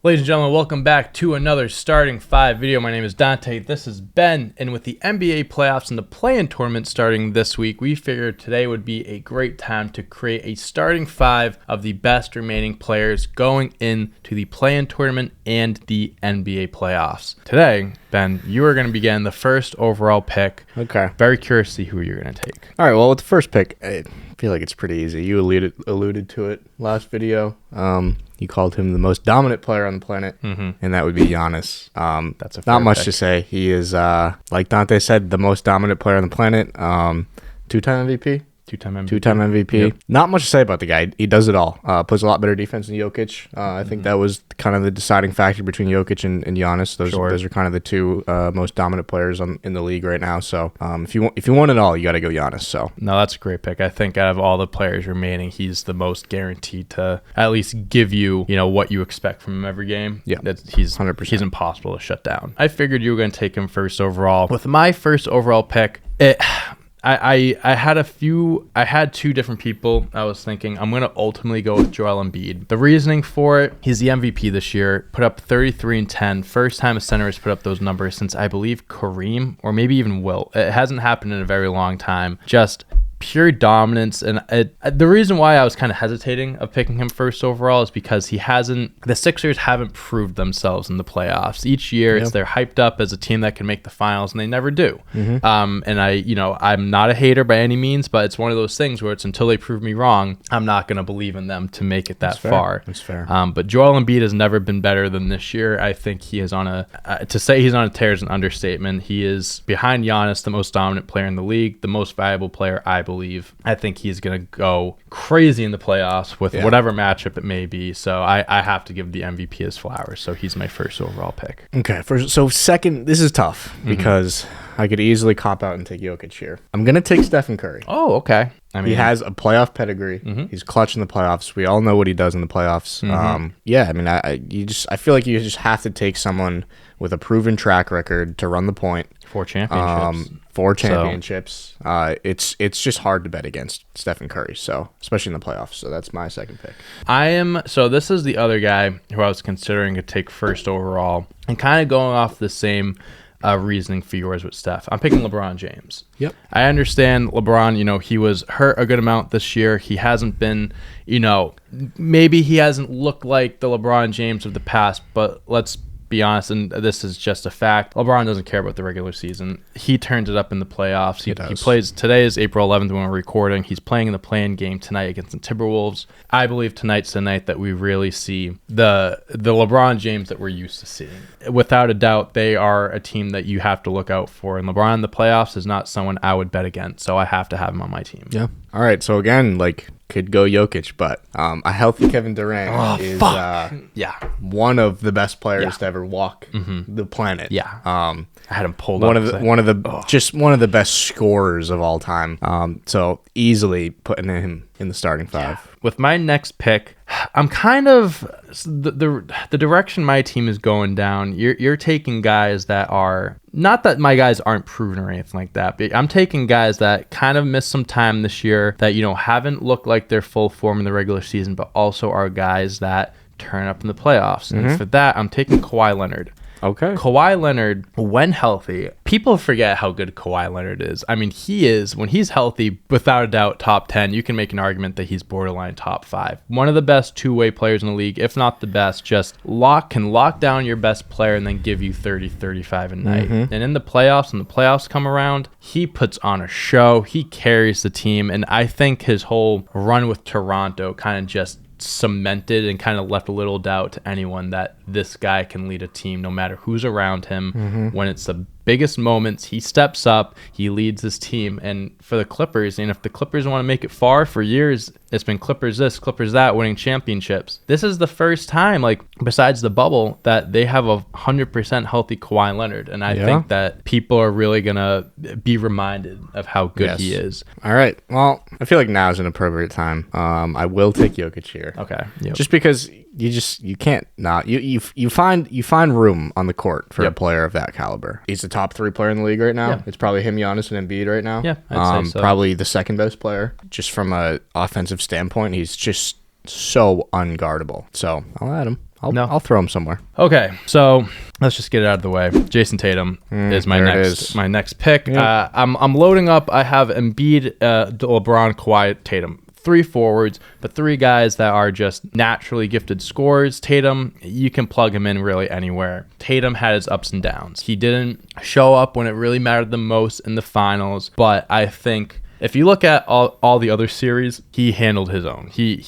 Ladies and gentlemen, welcome back to another Starting 5 video. My name is Dante. This is Ben, and with the NBA playoffs and the play-in tournament starting this week, we figured today would be a great time to create a starting 5 of the best remaining players going into the play-in tournament and the NBA playoffs. Today, Ben, you are going to be getting the first overall pick. Okay. Very curious to see who you're going to take. All right, well, with the first pick, I feel like it's pretty easy. You alluded to it last video. You called him the most dominant player on the planet, and that would be Giannis. That's a fair not much pick to say. He is, like Dante said, the most dominant player on the planet. Two-time MVP. Two-time MVP. Yep. Not much to say about the guy. He does it all. Plays a lot better defense than Jokic. I think that was kind of the deciding factor between Jokic and Giannis. Those are kind of the two most dominant players in the league right now. So if you want it all, you got to go Giannis. So no, that's a great pick. I think out of all the players remaining, he's the most guaranteed to at least give you what you expect from him every game. Yeah, he's 100%. He's impossible to shut down. I figured you were going to take him first overall. With my first overall pick, I had two different people. I was thinking I'm going to ultimately go with Joel Embiid. The reasoning for it, he's the MVP this year, put up 33 and 10. First time a center has put up those numbers since I believe Kareem or maybe even Wilt. It hasn't happened in a very long time. Just pure dominance. And the reason why I was kind of hesitating of picking him first overall is because the Sixers haven't proved themselves in the playoffs. Each year they're hyped up as a team that can make the finals, and they never do. And I'm not a hater by any means, but it's one of those things where it's until they prove me wrong, I'm not going to believe in them to make it that far. That's fair. But Joel Embiid has never been better than this year. I think he is to say he's on a tear is an understatement. He is behind Giannis, the most dominant player in the league, the most valuable player, I believe. I think he's going to go crazy in the playoffs with whatever matchup it may be. So I have to give the MVP his flowers. So he's my first overall pick. Okay. So second, this is tough because I could easily cop out and take Jokic here. I'm going to take Stephen Curry. Oh, okay. I mean, he has a playoff pedigree. He's clutch in the playoffs. We all know what he does in the playoffs. I feel like you just have to take someone with a proven track record to run the point. 4 championships. 4 championships. It's just hard to bet against Stephen Curry, so especially in the playoffs. So that's my second pick. So this is the other guy who I was considering to take first overall, and kind of going off the same reasoning for yours with Steph. I'm picking LeBron James. Yep. I understand LeBron, he was hurt a good amount this year. He hasn't been, maybe he hasn't looked like the LeBron James of the past, but let's be honest, and this is just a fact, LeBron doesn't care about the regular season. He turns it up in the playoffs. He plays. Today is April 11th when we're recording. He's playing in the play-in game tonight against the Timberwolves. I believe tonight's the night that we really see the LeBron James that we're used to seeing. Without a doubt, they are a team that you have to look out for, and LeBron in the playoffs is not someone I would bet against, so I have to have him on my team. Yeah. All right, so again, could go Jokic, but a healthy Kevin Durant is one of the best players to ever walk the planet. Yeah. I had him pulled one up. One of the best scorers of all time. So easily putting him in the starting 5. Yeah. With my next pick, I'm kind of the direction my team is going down. You're taking guys that are not that my guys aren't proven or anything like that, but I'm taking guys that kind of missed some time this year that haven't looked like their full form in the regular season, but also are guys that turn up in the playoffs. And for that, I'm taking Kawhi Leonard. Okay. Kawhi Leonard, when healthy, people forget how good Kawhi Leonard is. I mean, when he's healthy, without a doubt, top 10. You can make an argument that he's borderline top 5. One of the best two-way players in the league, if not the best. Just can lock down your best player and then give you 30, 35 a night. And in the playoffs, when the playoffs come around, he puts on a show. He carries the team. And I think his whole run with Toronto kind of just cemented and kind of left a little doubt to anyone that this guy can lead a team no matter who's around him. When it's the biggest moments, he steps up, he leads his team. And for the Clippers, and if the Clippers want to make it far, for years it's been Clippers this, Clippers that, winning championships. This is the first time, besides the bubble, that they have a 100% healthy Kawhi Leonard. And I think that people are really gonna be reminded of how good he is. All right, well, I feel like now is an appropriate time. I will take Jokic here. Okay. Just because you can't not you find room on the court for a player of that caliber. He's the top 3 player in the league right now. It's probably him, Giannis, and Embiid right now. I'd say so. Probably the second best player just from a offensive standpoint. He's just so unguardable. So I'll add him. I'll throw him somewhere. Okay, so let's just get it out of the way. Jason Tatum is my next pick. Yep. I'm loading up. I have Embiid, LeBron, Kawhi, Tatum. 3 forwards, but 3 guys that are just naturally gifted scorers. Tatum, you can plug him in really anywhere. Tatum had his ups and downs. He didn't show up when it really mattered the most in the finals, but I think if you look at all the other series, he handled his own. He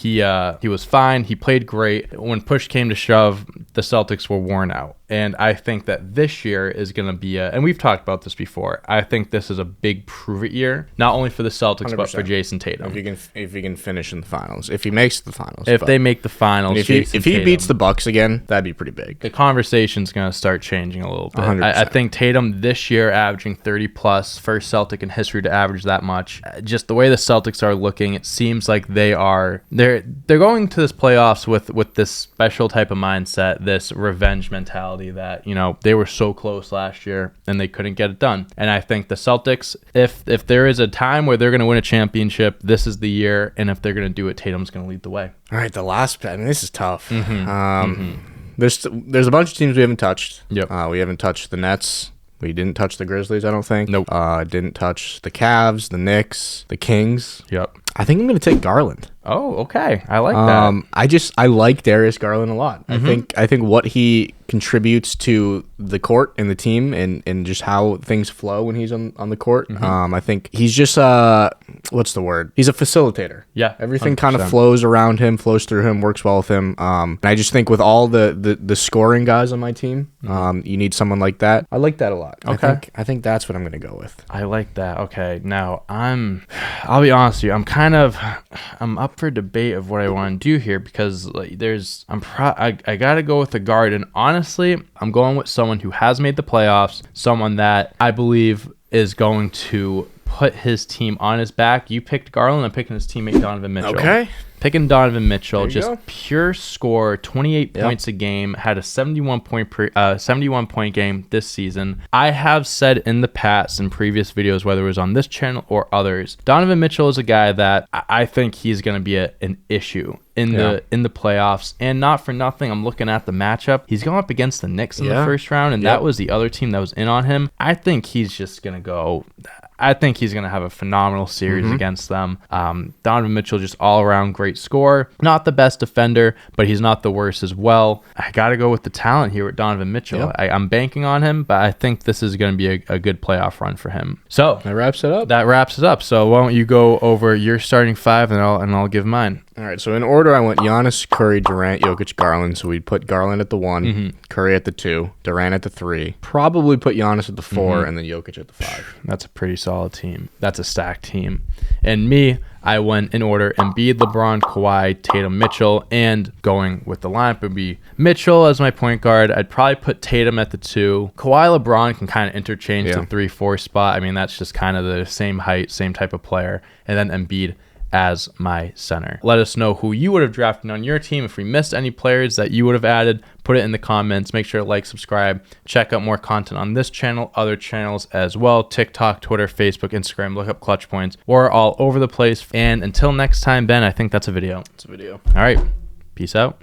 was fine. He played great. When push came to shove, the Celtics were worn out. And I think that this year is going to be and we've talked about this before, I think this is a big prove-it year, not only for the Celtics, 100%. But for Jason Tatum. If he can finish in the finals. If he makes the finals. If they make the finals. If he beats the Bucks again, that'd be pretty big. The conversation's going to start changing a little bit. I think Tatum this year averaging 30+, first Celtic in history to average that much. Just the way the Celtics are looking, it seems like they're going to this playoffs with this special type of mindset, this revenge mentality that, they were so close last year and they couldn't get it done. And I think the Celtics, if there is a time where they're going to win a championship, this is the year. And if they're going to do it, Tatum's going to lead the way. All right, the last pick. This is tough. There's a bunch of teams we haven't touched. Yep. We haven't touched the Nets. We didn't touch the Grizzlies, I don't think. Nope. Didn't touch the Cavs, the Knicks, the Kings. Yep. I think I'm going to take Garland. Oh, okay. I like that. I like Darius Garland a lot. I think what he contributes to the court and the team and just how things flow when he's on the court. I think he's just what's the word? He's a facilitator. Yeah. Everything kind of flows around him, flows through him, works well with him. And I just think with all the scoring guys on my team, you need someone like that. I like that a lot. Okay. I think that's what I'm going to go with. I like that. Okay. Now I'll be honest with you. I'm up for debate of what I want to do here because I got to go with the guard, and honestly, I'm going with someone who has made the playoffs, someone that I believe is going to put his team on his back. You picked Garland. I'm picking his teammate Donovan Mitchell. Okay. Picking Donovan Mitchell, just pure score, 28 points a game, had a 71 point game this season. I have said in the past in previous videos, whether it was on this channel or others, Donovan Mitchell is a guy that I think he's going to be an issue in the playoffs. And not for nothing, I'm looking at the matchup. He's going up against the Knicks in the first round, and that was the other team that was in on him. I think he's just going to go. I think he's going to have a phenomenal series against them. Donovan Mitchell, just all around great scorer. Not the best defender, but he's not the worst as well. I got to go with the talent here with Donovan Mitchell. Yep. I'm banking on him, but I think this is going to be a good playoff run for him. So that wraps it up. So why don't you go over your starting 5 and I'll give mine. All right, so in order, I went Giannis, Curry, Durant, Jokic, Garland. So we'd put Garland at the 1, Curry at the 2, Durant at the 3. Probably put Giannis at the 4, and then Jokic at the 5. That's a pretty solid team. That's a stacked team. And me, I went in order: Embiid, LeBron, Kawhi, Tatum, Mitchell, and going with the lineup would be Mitchell as my point guard. I'd probably put Tatum at the 2. Kawhi, LeBron can kind of interchange the 3-4 spot. I mean, that's just kind of the same height, same type of player. And then Embiid as my center. Let us know who you would have drafted on your team. If we missed any players that you would have added, put it in the comments. Make sure to like, subscribe, check out more content on this channel, other channels as well: TikTok, Twitter, Facebook, Instagram. Look up Clutch Points. We're all over the place. And until next time, Ben, I think that's a video. It's a video. All right. Peace out.